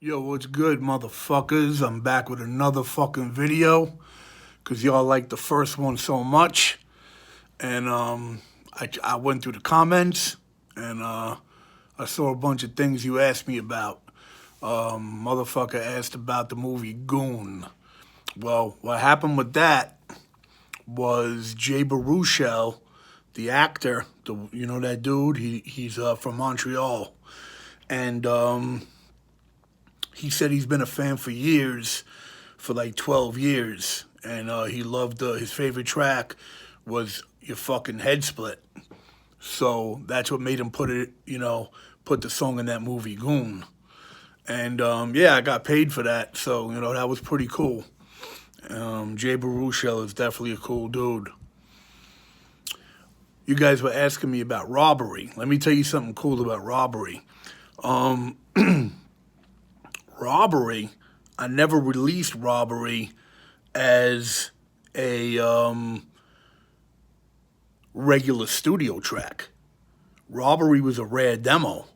Yo, what's good, motherfuckers? I'm back with another fucking video because y'all liked the first one so much. And I went through the comments and I saw a bunch of things you asked me about. Motherfucker asked about the movie Goon. Well, what happened with that was Jay Baruchel, the actor, you know that dude? He's from Montreal. And he said he's been a fan for years, for like 12 years. And he loved, his favorite track was Your Fucking Head Split. So that's what made him put the song in that movie, Goon. And yeah, I got paid for that. So, that was pretty cool. Jay Baruchel is definitely a cool dude. You guys were asking me about Robbery. Let me tell you something cool about Robbery. Robbery, I never released Robbery as a regular studio track. Robbery was a rare demo.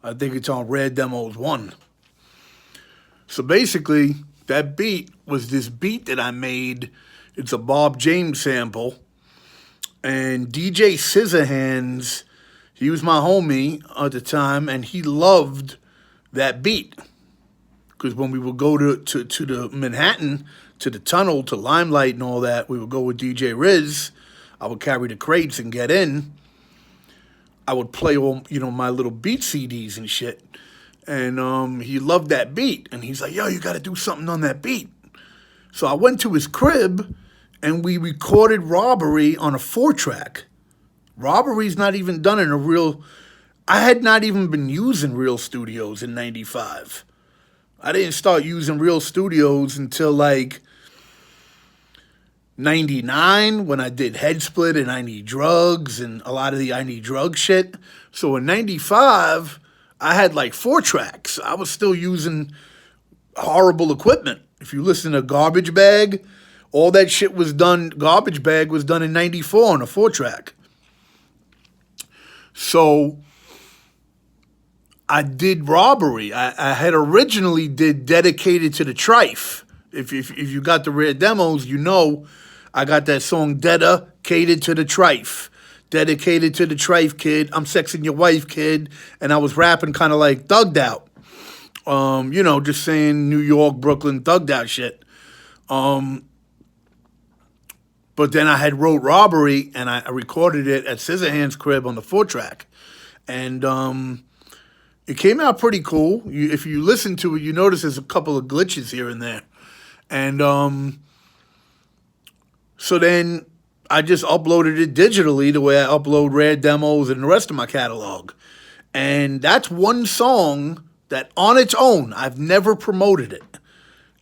I think it's on Rare Demos 1. So basically, that beat was this beat that I made. It's a Bob James sample. And DJ Scissorhands, he was my homie at the time, and he loved that beat. Because when we would go to the Manhattan, to the tunnel, to Limelight and all that, we would go with DJ Riz. I would carry the crates and get in. I would play all, my little beat CDs and shit. And he loved that beat. And he's like, yo, you got to do something on that beat. So I went to his crib, and we recorded Robbery on a 4-track. Robbery's not even done in a real... I had not even been using Real Studios in 95. I didn't start using Real Studios until like 99 when I did Head Split and I Need Drugs and a lot of the I Need Drugs shit. So in 95, I had like 4 tracks. I was still using horrible equipment. If you listen to Garbage Bag, all that shit was done, Garbage Bag was done in 94 on a 4-track. So I did Robbery. I had originally did Dedicated to the Trife. If you got the Rare Demos, I got that song Dedicated to the Trife. Dedicated to the Trife, kid. I'm sexing your wife, kid. And I was rapping kind of like thugged out. Just saying New York, Brooklyn, thugged out shit. But then I had wrote Robbery, and I recorded it at Scissorhands' crib on the 4-track. And it came out pretty cool. If you listen to it, you notice there's a couple of glitches here and there. And so then I just uploaded it digitally the way I upload Rare Demos and the rest of my catalog. And that's one song that on its own, I've never promoted it.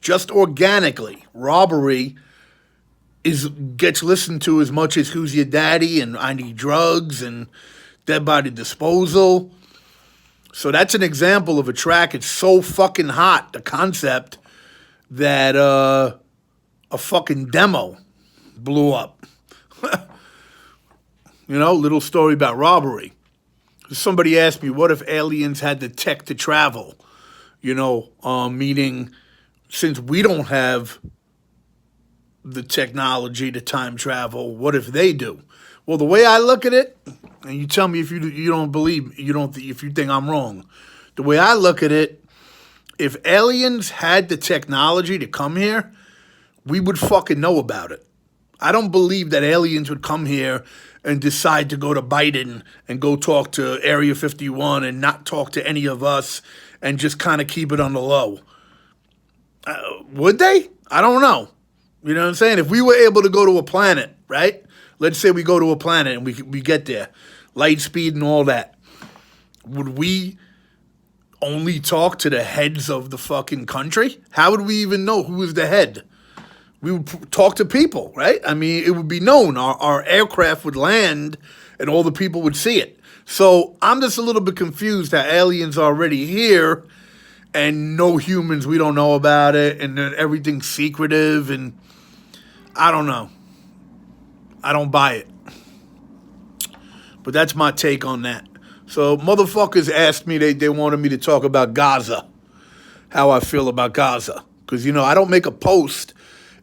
Just organically. Robbery gets listened to as much as Who's Your Daddy and I Need Drugs and Dead Body Disposal. So that's an example of a track. It's so fucking hot, the concept, that a fucking demo blew up. Little story about Robbery. Somebody asked me, what if aliens had the tech to travel? Meaning, since we don't have the technology to time travel, what if they do? Well, the way I look at it, and you tell me if you don't believe, if you think I'm wrong. The way I look at it, if aliens had the technology to come here, we would fucking know about it. I don't believe that aliens would come here and decide to go to Biden and go talk to Area 51 and not talk to any of us and just kind of keep it on the low. Would they? I don't know. You know what I'm saying? If we were able to go to a planet, right? Let's say we go to a planet and we get there, light speed and all that. Would we only talk to the heads of the fucking country? How would we even know who is the head? We would talk to people, right? I mean, it would be known. Our aircraft would land and all the people would see it. So I'm just a little bit confused that aliens are already here and no humans, we don't know about it, and everything's secretive, and I don't know. I don't buy it. But that's my take on that. So motherfuckers asked me, they wanted me to talk about Gaza. how I feel about Gaza. Because, I don't make a post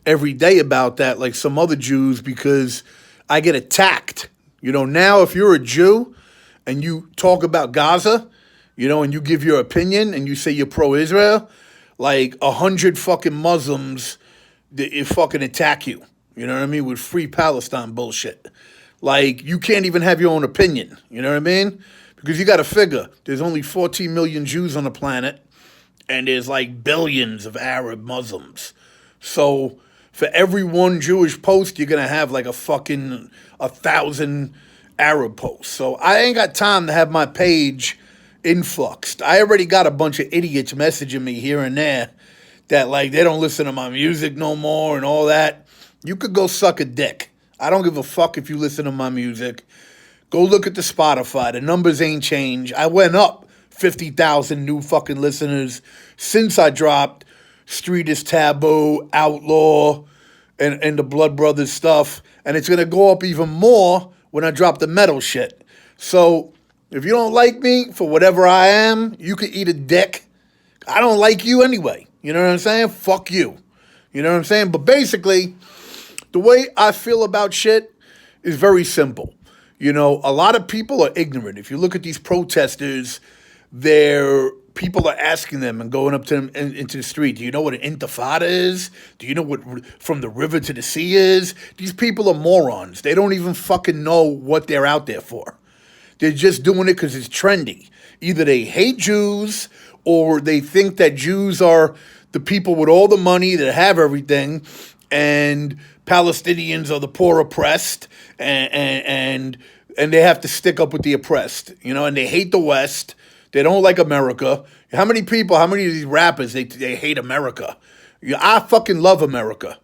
every day about that like some other Jews because I get attacked. Now if you're a Jew and you talk about Gaza, and you give your opinion and you say you're pro-Israel, like 100 fucking Muslims that fucking attack you. You know what I mean? With free Palestine bullshit. Like, you can't even have your own opinion. You know what I mean? Because you got to figure, there's only 14 million Jews on the planet, and there's like billions of Arab Muslims. So for every one Jewish post, you're going to have like 1,000 Arab posts. So I ain't got time to have my page influxed. I already got a bunch of idiots messaging me here and there that like they don't listen to my music no more and all that. You could go suck a dick. I don't give a fuck if you listen to my music. Go look at the Spotify. The numbers ain't changed. I went up 50,000 new fucking listeners since I dropped Street is Taboo, Outlaw, and the Blood Brothers stuff. And it's going to go up even more when I drop the metal shit. So if you don't like me for whatever I am, you can eat a dick. I don't like you anyway. You know what I'm saying? Fuck you. You know what I'm saying? But basically, the way I feel about shit is very simple. A lot of people are ignorant. If you look at these protesters, people are asking them and going up to them into the street, do you know what an intifada is? Do you know what from the river to the sea is? These people are morons. They don't even fucking know what they're out there for. They're just doing it because it's trendy. Either they hate Jews or they think that Jews are the people with all the money that have everything, and Palestinians are the poor oppressed, and they have to stick up with the oppressed, and they hate the West. They don't like America. How many of these rappers, they hate America? I fucking love America,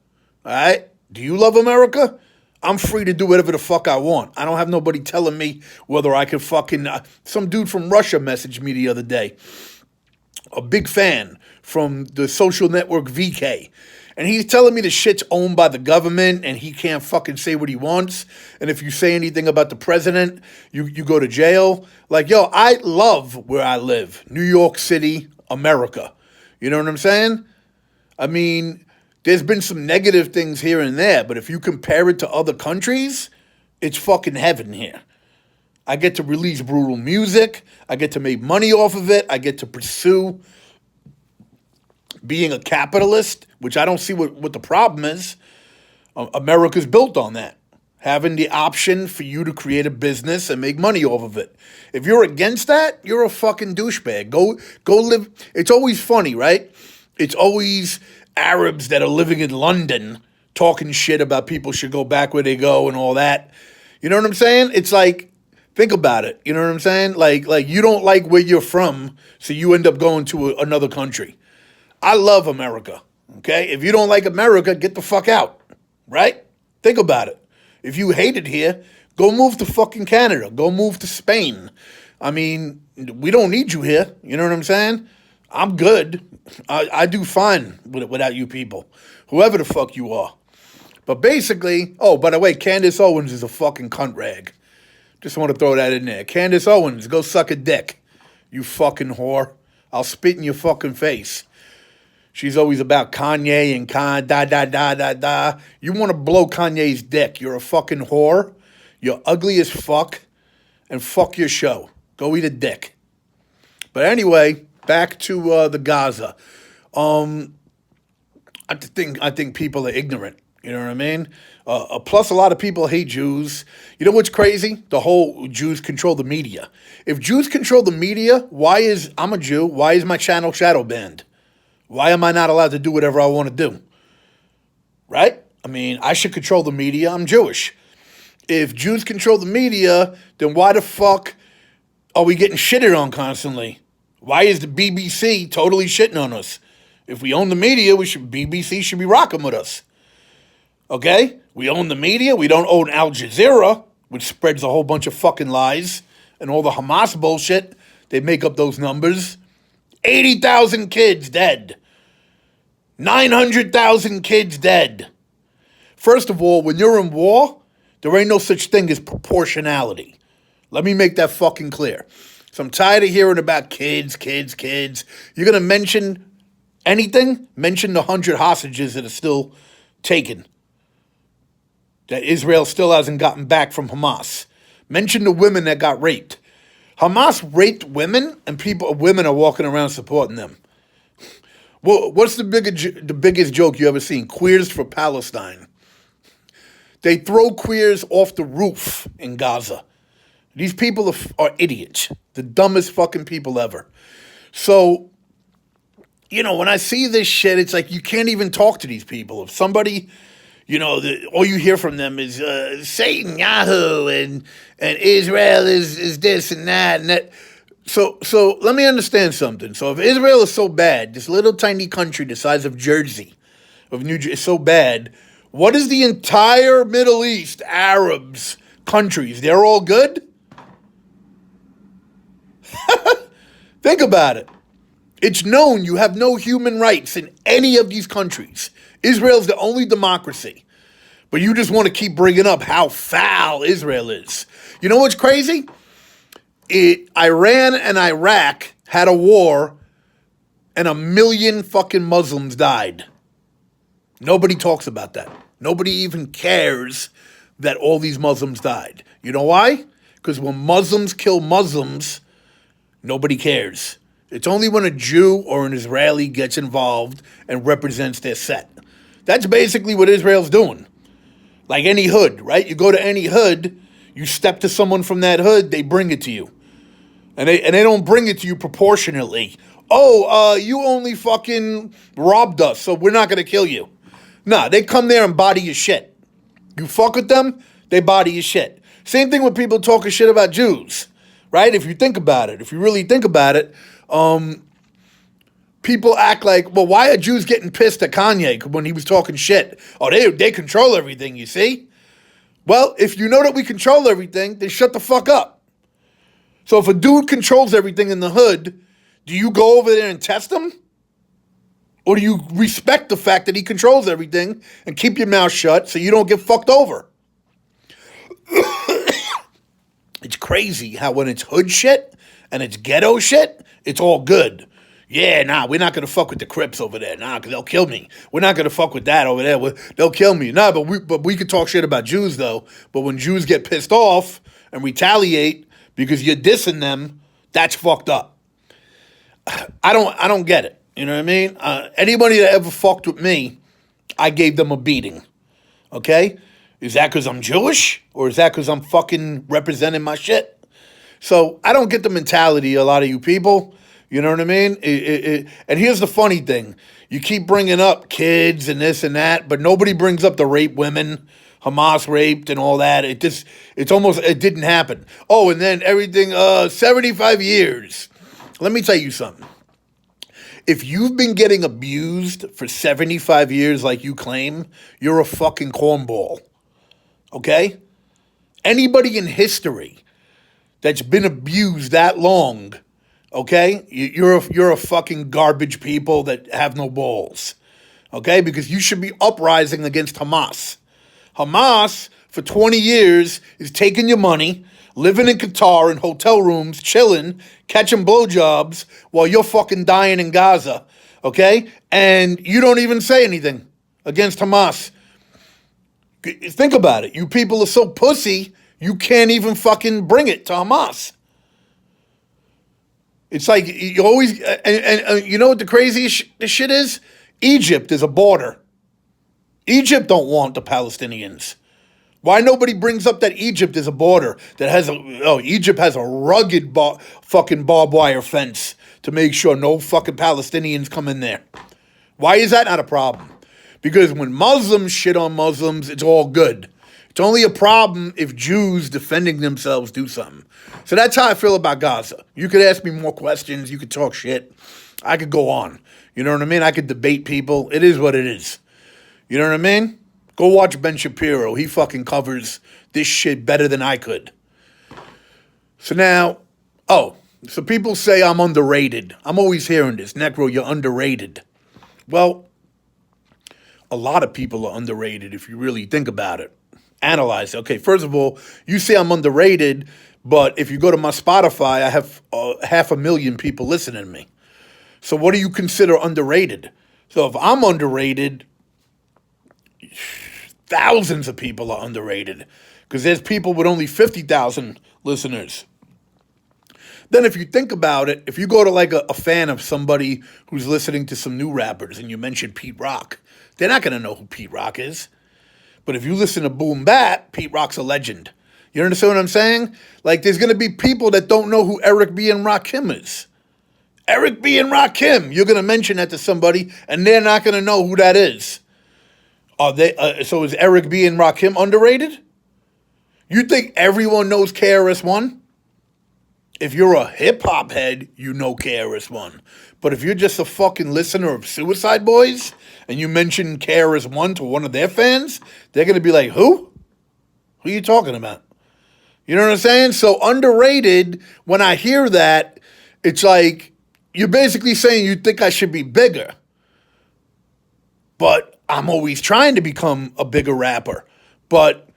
all right? Do you love America? I'm free to do whatever the fuck I want. I don't have nobody telling me whether I can fucking... some dude from Russia messaged me the other day, a big fan from the social network VK. And he's telling me the shit's owned by the government and he can't fucking say what he wants. And if you say anything about the president, you go to jail. Like, yo, I love where I live. New York City, America. You know what I'm saying? I mean, there's been some negative things here and there, but if you compare it to other countries, it's fucking heaven here. I get to release brutal music. I get to make money off of it. I get to pursue being a capitalist, which I don't see what the problem is. America's built on that. Having the option for you to create a business and make money off of it. If you're against that, you're a fucking douchebag. Go live. It's always funny, right? It's always Arabs that are living in London talking shit about people should go back where they go and all that. You know what I'm saying? It's like, think about it. You know what I'm saying? Like you don't like where you're from, so you end up going to another country. I love America, okay? If you don't like America, get the fuck out, right? Think about it. If you hate it here, go move to fucking Canada. Go move to Spain. I mean, we don't need you here. You know what I'm saying? I'm good. I do fine without you people, whoever the fuck you are. But basically, oh, by the way, Candace Owens is a fucking cunt rag. Just want to throw that in there. Candace Owens, go suck a dick, you fucking whore. I'll spit in your fucking face. She's always about Kanye and da. You want to blow Kanye's dick. You're a fucking whore. You're ugly as fuck. And fuck your show. Go eat a dick. But anyway, back to the Gaza. I think people are ignorant. You know what I mean? Plus, a lot of people hate Jews. You know what's crazy? The whole Jews control the media. If Jews control the media, I'm a Jew, why is my channel shadow banned? Why am I not allowed to do whatever I want to do? Right? I mean, I should control the media. I'm Jewish. If Jews control the media, then why the fuck are we getting shitted on constantly? Why is the BBC totally shitting on us? If we own the media, BBC should be rocking with us. Okay? We own the media. We don't own Al Jazeera, which spreads a whole bunch of fucking lies and all the Hamas bullshit. They make up those numbers. 80,000 kids dead. 900,000 kids dead. First of all, when you're in war, there ain't no such thing as proportionality. Let me make that fucking clear. So I'm tired of hearing about kids. You're going to mention Anything? Mention the 100 hostages that are still taken, that Israel still hasn't gotten back from Hamas. Mention the women that got raped. Hamas raped women, and women are walking around supporting them. Well, what's the biggest joke you ever seen? Queers for Palestine. They throw queers off the roof in Gaza. These people are idiots. The dumbest fucking people ever. So, when I see this shit, it's like you can't even talk to these people. If somebody, all you hear from them is Satan, Yahoo, and Israel is this and that and that. So let me understand something. So if Israel is so bad, this little tiny country the size of Jersey, of New Jersey, is so bad, what is the entire Middle East, Arabs, countries? They're all good? Think about it. It's known you have no human rights in any of these countries. Israel's the only democracy. But you just want to keep bringing up how foul Israel is. You know what's crazy? Iran and Iraq had a war and 1 million fucking Muslims died. Nobody talks about that. Nobody even cares that all these Muslims died. You know why? Because when Muslims kill Muslims, nobody cares. It's only when a Jew or an Israeli gets involved and represents their set. That's basically what Israel's doing. Like any hood, right? You go to any hood, you step to someone from that hood, they bring it to you. And they don't bring it to you proportionately. Oh, you only fucking robbed us, so we're not going to kill you. Nah, they come there and body your shit. You fuck with them, they body your shit. Same thing with people talking shit about Jews, right? If you think about it, if you really think about it, people act like, well, why are Jews getting pissed at Kanye when he was talking shit? Oh, they control everything, you see? Well, if you know that we control everything, then shut the fuck up. So if a dude controls everything in the hood, do you go over there and test him? Or do you respect the fact that he controls everything and keep your mouth shut so you don't get fucked over? It's crazy how when it's hood shit and it's ghetto shit, it's all good. Yeah, nah, we're not going to fuck with the Crips over there. Nah, because they'll kill me. We're not going to fuck with that over there. They'll kill me. Nah, but we could talk shit about Jews, though. But when Jews get pissed off and retaliate because you're dissing them, that's fucked up. I don't get it. You know what I mean? Anybody that ever fucked with me, I gave them a beating. Okay? Is that because I'm Jewish? Or is that because I'm fucking representing my shit? So I don't get the mentality of a lot of you people. You know what I mean? And here's the funny thing. You keep bringing up kids and this and that, but nobody brings up the rape women, Hamas raped and all that. It didn't happen. Oh, and then everything, 75 years. Let me tell you something. If you've been getting abused for 75 years like you claim, you're a fucking cornball. Okay? Anybody in history that's been abused that long, okay, you're a fucking garbage people that have no balls, okay? Because you should be uprising against Hamas. Hamas, for 20 years, is taking your money, living in Qatar in hotel rooms, chilling, catching blowjobs while you're fucking dying in Gaza, okay? And you don't even say anything against Hamas. Think about it. You people are so pussy, you can't even fucking bring it to Hamas. It's like you always, and you know what the craziest shit is? Egypt is a border. Egypt don't want the Palestinians. Why nobody brings up that Egypt is a border that has Egypt has a rugged fucking barbed wire fence to make sure no fucking Palestinians come in there. Why is that not a problem? Because when Muslims shit on Muslims, it's all good. It's only a problem if Jews defending themselves do something. So that's how I feel about Gaza. You could ask me more questions. You could talk shit. I could go on. You know what I mean? I could debate people. It is what it is. You know what I mean? Go watch Ben Shapiro. He fucking covers this shit better than I could. So now, so people say I'm underrated. I'm always hearing this. Necro, you're underrated. Well, a lot of people are underrated if you really think about it. Analyze it. Okay, first of all, you say I'm underrated, but if you go to my Spotify, I have 500,000 people listening to me. So what do you consider underrated? So if I'm underrated, thousands of people are underrated because there's people with only 50,000 listeners. Then if you think about it, if you go to like a fan of somebody who's listening to some new rappers and you mention Pete Rock, they're not going to know who Pete Rock is. But if you listen to Boom Bap, Pete Rock's a legend. You understand what I'm saying? Like there's going to be people that don't know who Eric B. and Rakim is. Eric B. and Rakim, you're going to mention that to somebody and they're not going to know who that is. Are they? So is Eric B. and Rakim underrated? You think everyone knows KRS-One? If you're a hip-hop head, you know KRS-One. But if you're just a fucking listener of Suicide Boys and you mention KRS-One to one of their fans, they're going to be like, who? Who are you talking about? You know what I'm saying? So underrated, when I hear that, it's like you're basically saying you think I should be bigger. But I'm always trying to become a bigger rapper. But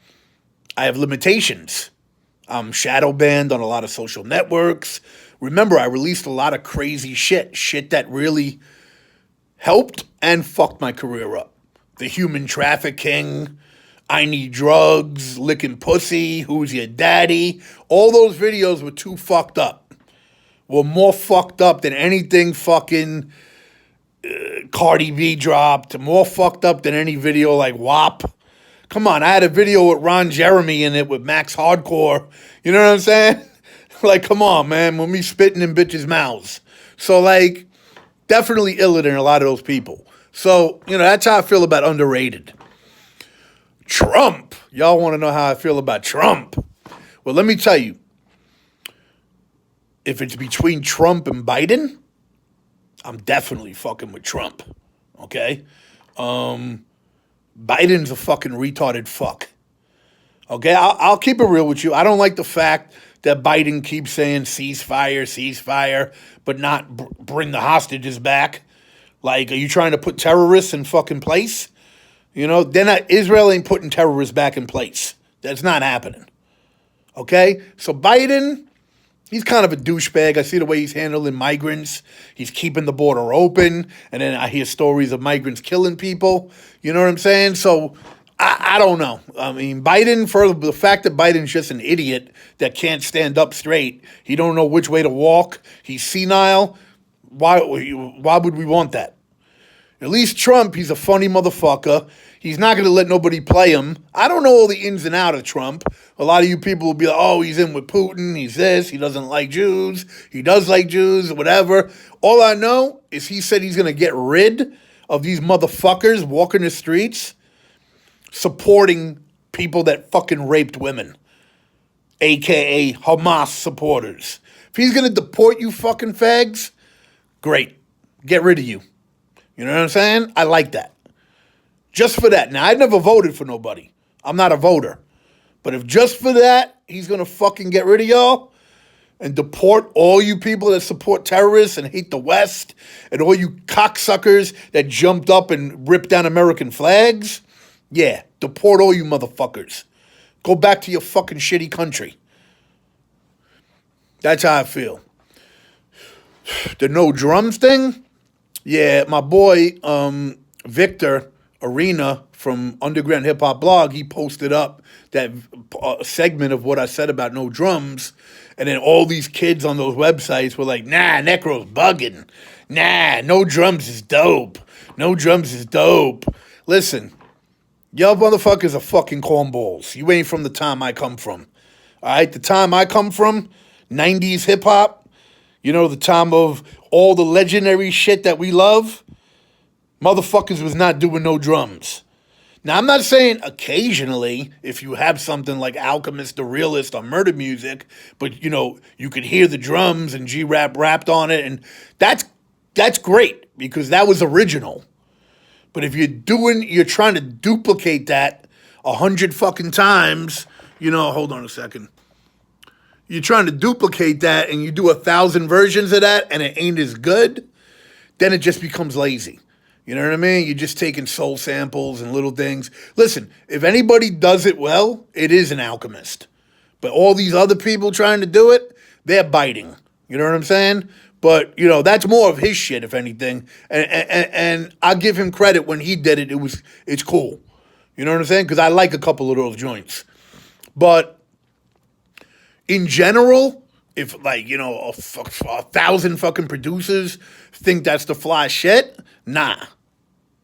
I have limitations. I'm shadow banned on a lot of social networks. Remember, I released a lot of crazy shit that really helped and fucked my career up. The human trafficking, I need drugs, licking pussy, who's your daddy. All those videos were too fucked up. Were more fucked up than anything fucking Cardi B dropped. More fucked up than any video like WAP. Come on, I had a video with Ron Jeremy in it with Max Hardcore. You know what I'm saying? Like, come on, man. When we spitting in bitches' mouths. So, like, definitely iller than a lot of those people. So, you know, that's how I feel about underrated. Trump. Y'all want to know how I feel about Trump? Well, let me tell you. If it's between Trump and Biden, I'm definitely fucking with Trump. Okay? Biden's a fucking retarded fuck. Okay, I'll keep it real with you. I don't like the fact that Biden keeps saying ceasefire, but not bring the hostages back. Like, are you trying to put terrorists in fucking place? You know, Israel ain't putting terrorists back in place. That's not happening. Okay, so Biden, he's kind of a douchebag. I see the way he's handling migrants. He's keeping the border open. And then I hear stories of migrants killing people. You know what I'm saying? So I don't know. I mean, Biden, for the fact that Biden's just an idiot that can't stand up straight. He don't know which way to walk. He's senile. Why would we want that? At least Trump, he's a funny motherfucker. He's not going to let nobody play him. I don't know all the ins and outs of Trump. A lot of you people will be like, oh, he's in with Putin. He's this. He doesn't like Jews. He does like Jews, whatever. All I know is he said he's going to get rid of these motherfuckers walking the streets supporting people that fucking raped women, a.k.a. Hamas supporters. If he's going to deport you fucking fags, great. Get rid of you. You know what I'm saying? I like that. Just for that. Now, I never voted for nobody. I'm not a voter. But if just for that, he's going to fucking get rid of y'all and deport all you people that support terrorists and hate the West and all you cocksuckers that jumped up and ripped down American flags, yeah, deport all you motherfuckers. Go back to your fucking shitty country. That's how I feel. The no drums thing? Yeah, my boy Victor Arena from Underground Hip Hop Blog, he posted up that segment of what I said about no drums, and then all these kids on those websites were like, nah, Necro's bugging. Nah, no drums is dope. No drums is dope. Listen, y'all motherfuckers are fucking cornballs. You ain't from the time I come from. All right, the time I come from, 90s hip hop, you know, the time of all the legendary shit that we love, motherfuckers was not doing no drums. Now, I'm not saying occasionally, if you have something like Alchemist, The Realist, or Murder Music, but, you know, you could hear the drums and G-Rap rapped on it, and that's great, because that was original. But if you're trying to duplicate that 100 fucking times, you know, hold on a second. You're trying to duplicate that and you do 1,000 versions of that and it ain't as good, then it just becomes lazy. You know what I mean? You're just taking soul samples and little things. Listen, if anybody does it well, it is an Alchemist. But all these other people trying to do it, they're biting. You know what I'm saying? But, you know, that's more of his shit, if anything. And I'll give him credit when he did it. It's cool. You know what I'm saying? Because I like a couple of those joints. But in general, if, like, you know, a 1,000 fucking producers think that's the fly shit, nah,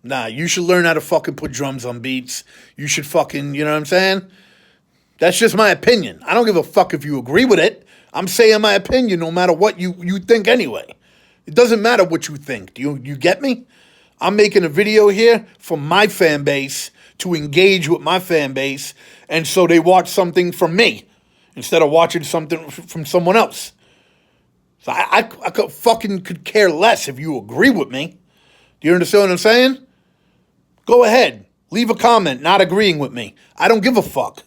you should learn how to fucking put drums on beats. You should fucking, you know what I'm saying? That's just my opinion. I don't give a fuck if you agree with it. I'm saying my opinion no matter what you think anyway. It doesn't matter what you think. Do you get me? I'm making a video here for my fan base to engage with my fan base, and so they watch something from me instead of watching something from someone else. So I could care less if you agree with me. Do you understand what I'm saying? Go ahead. Leave a comment not agreeing with me. I don't give a fuck.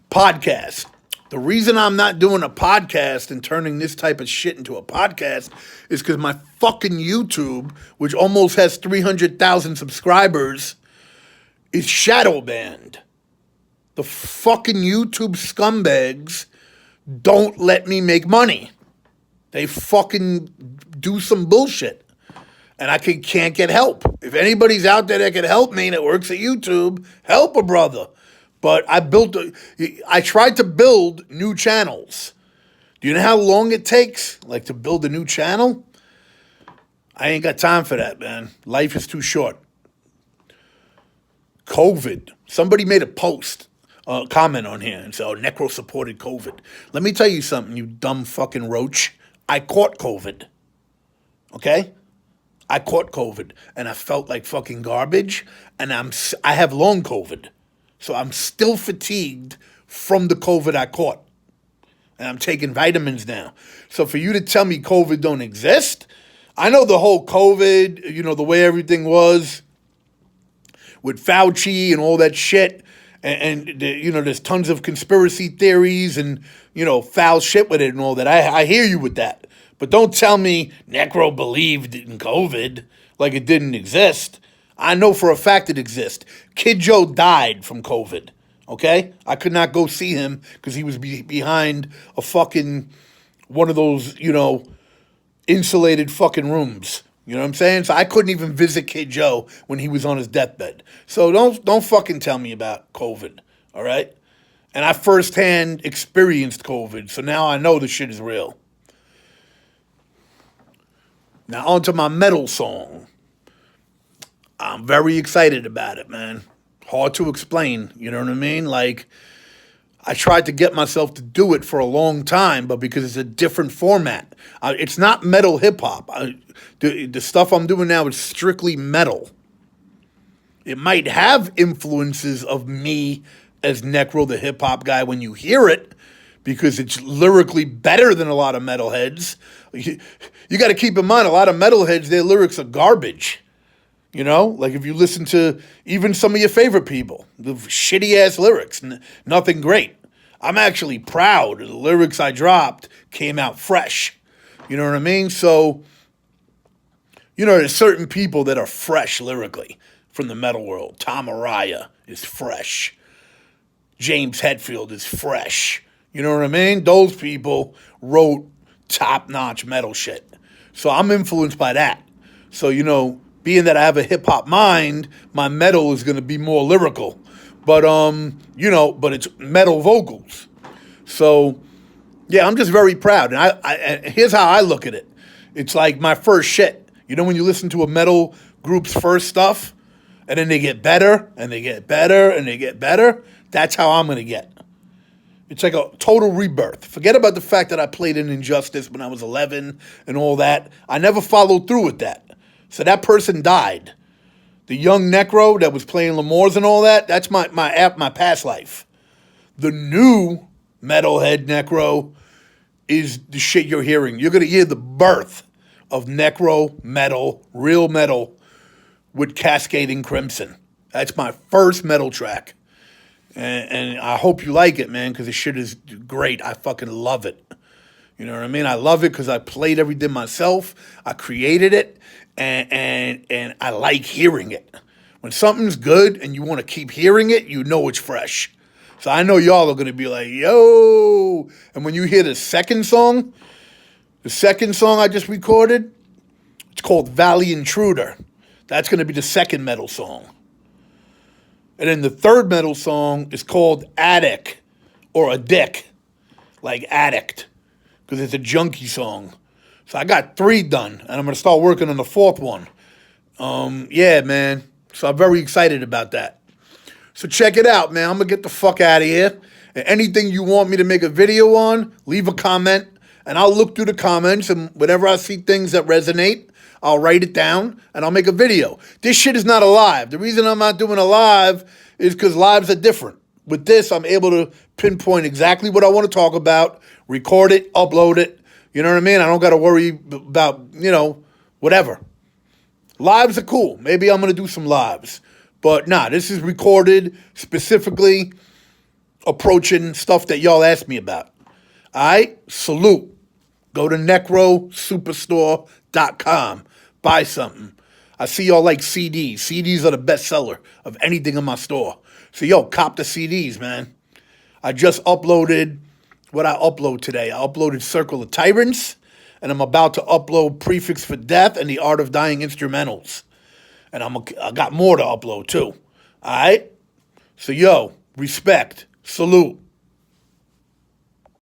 Podcast. The reason I'm not doing a podcast and turning this type of shit into a podcast is because my fucking YouTube, which almost has 300,000 subscribers, is shadow banned. The fucking YouTube scumbags don't let me make money. They fucking do some bullshit. And I can't get help. If anybody's out there that can help me that works at YouTube, help a brother. But I tried to build new channels. Do you know how long it takes, like, to build a new channel? I ain't got time for that, man. Life is too short. COVID. Somebody made a post, comment on here and said, oh, Necro supported COVID. Let me tell you something, you dumb fucking roach. I caught COVID. Okay? I caught COVID, and I felt like fucking garbage, and I have long COVID. So I'm still fatigued from the COVID I caught. And I'm taking vitamins now. So for you to tell me COVID don't exist, I know the whole COVID, you know, the way everything was with Fauci and all that shit. And you know, there's tons of conspiracy theories and, you know, foul shit with it and all that. I hear you with that. But don't tell me Necro believed in COVID like it didn't exist. I know for a fact it exists. Kid Joe died from COVID, okay? I could not go see him because he was behind a fucking, one of those, you know, insulated fucking rooms. You know what I'm saying? So I couldn't even visit Kid Joe when he was on his deathbed. So don't fucking tell me about COVID, all right? And I firsthand experienced COVID, so now I know the shit is real. Now on to my metal song. I'm very excited about it, man. Hard to explain, you know what I mean? Like, I tried to get myself to do it for a long time, but because it's a different format. It's not metal hip-hop. The stuff I'm doing now is strictly metal. It might have influences of me as Necro, the hip-hop guy, when you hear it, because it's lyrically better than a lot of metalheads. You got to keep in mind, a lot of metalheads, their lyrics are garbage. You know, like if you listen to even some of your favorite people, the shitty-ass lyrics, nothing great. I'm actually proud the lyrics I dropped came out fresh. You know what I mean? So, you know, there's certain people that are fresh lyrically from the metal world. Tom Araya is fresh. James Hetfield is fresh. You know what I mean? Those people wrote top-notch metal shit. So I'm influenced by that. So, you know, being that I have a hip-hop mind, my metal is going to be more lyrical. But, you know, but it's metal vocals. So, yeah, I'm just very proud. And here's how I look at it. It's like my first shit. You know when you listen to a metal group's first stuff, and then they get better, and they get better, and they get better? That's how I'm going to get. It's like a total rebirth. Forget about the fact that I played in Injustice when I was 11 and all that. I never followed through with that. So that person died. The young Necro that was playing Lemurs and all that, that's my past life. The new metalhead Necro is the shit you're hearing. You're going to hear the birth of Necro metal, real metal, with Cascading Crimson. That's my first metal track. And I hope you like it, man, because the shit is great. I fucking love it. You know what I mean? I love it because I played everything myself. I created it. And I like hearing it. When something's good and you want to keep hearing it, you know it's fresh. So I know y'all are going to be like, yo. And when you hear the second song, The second song I just recorded, it's called Valley Intruder. That's going to be the second metal song. And then the third metal song is called Addict, or a dick, like addict, because it's a junkie song. So I got 3 done, and I'm going to start working on the 4th one. Yeah, man. So I'm very excited about that. So check it out, man. I'm going to get the fuck out of here. And anything you want me to make a video on, leave a comment, and I'll look through the comments, and whenever I see things that resonate, I'll write it down, and I'll make a video. This shit is not a live. The reason I'm not doing a live is because lives are different. With this, I'm able to pinpoint exactly what I want to talk about, record it, upload it. You know what I mean? I don't got to worry about, whatever. Lives are cool. Maybe I'm going to do some lives. But nah, this is recorded specifically approaching stuff that y'all asked me about. All right? Salute. Go to necrosuperstore.com. Buy something. I see y'all like CDs. CDs are the best seller of anything in my store. So, yo, cop the CDs, man. I just uploaded what I upload today. I uploaded Circle of Tyrants, and I'm about to upload Prefix for Death and the Art of Dying instrumentals. And I got more to upload, too. All right? So, yo, respect. Salute.